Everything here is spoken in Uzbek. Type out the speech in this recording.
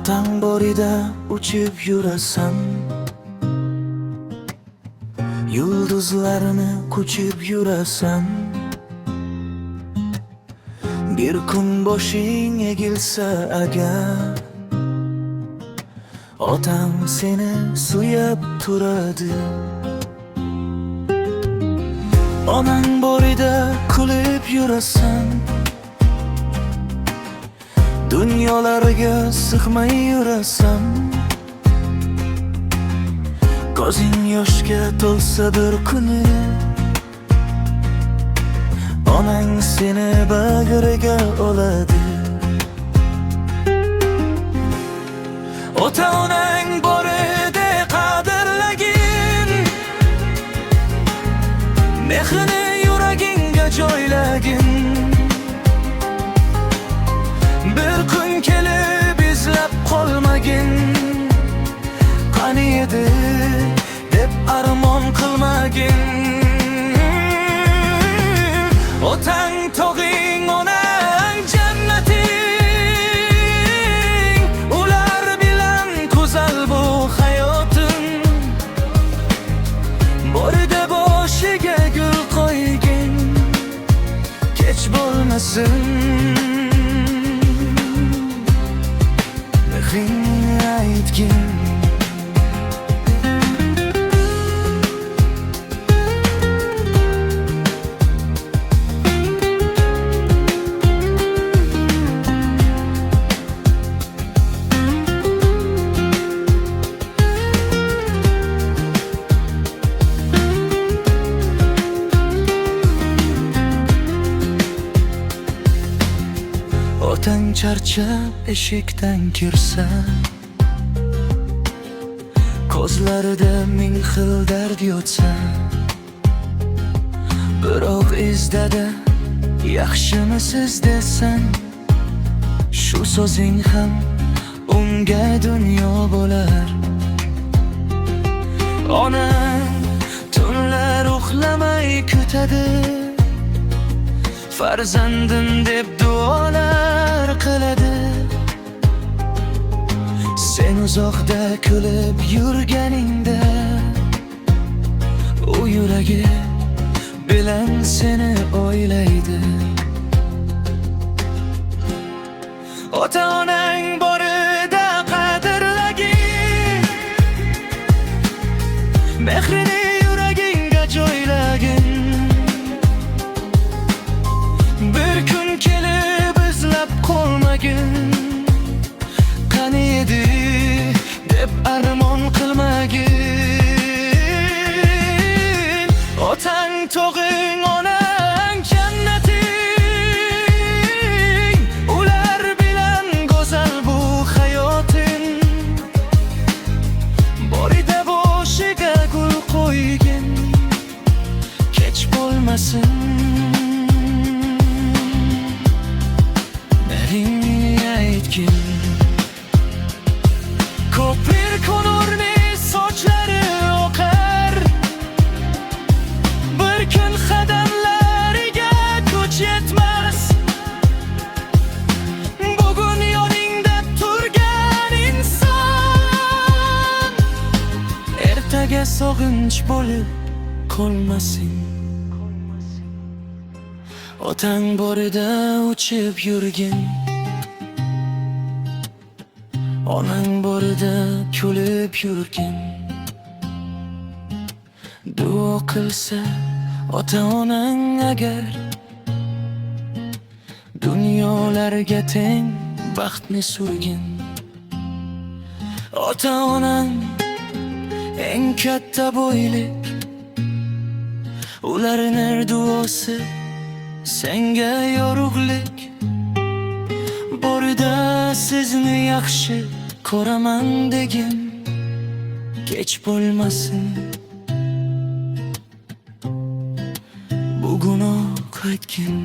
Otang borida uchib yurasan, yulduzlarni quchib yurasan. Bir kun boshing egilsa agar, otang seni suyab turadi. Onang borida kulib yurasan, dunyolarga sig'may yurasan. Ko'zing yoshga to'lsa bir kuni, onang seni bag'riga oladi. Ota-onang borida qadrlagin, mehrini yuragingga joylagin. Bir kun kelib izlab qolmagin, qani edi deb armon qilmagin. Otang tog'ing, onang jannating, ular bilan go'zal bu hayoting. Borida boshiga gul qo'ygin, kech bo'lmasin. Mehringni aytgin. Otang charchab eshikdan kirsa, ko'zlarida ming xil dard yotsa, biroq izdada yaxshimisiz desan, shu so'zing ham unga dunyo bo'lar. Onang tunlar uxlamay kutadi, farzandim deb duolar qiladi. Sen uzoqda kulib yurganingda, u yuragi bilan seni o'ylaydi. Ota-onang borida qadrlagin, mehrini yuragingga joylagin. Bir kun kelib izlab qolmagin, qani edi deb armon qilmagin. Otang tog'ing, onang jannating, ular bilan go'zal bu hayoting. Borida boshiga gul qo'ygin, kech bo'lmasin. Ko'pir konurni sochlari oqar, bir kun qadamlariga kuch yetmas. Bugun yoningda turgan inson, ertaga sog'inch bo'lib qolmasin. Otang borida uchib yurgin, onang borida kulib yurgin. Duo qilsa ota-onang agar, dunyolarga teng baxtni surgin. Ota-onang eng katta boylik, ularning duosi senga yorug'lik. Borida sizni yaxshi ko'raman degin, kech bo'lmasin. Bugunoq aytgin.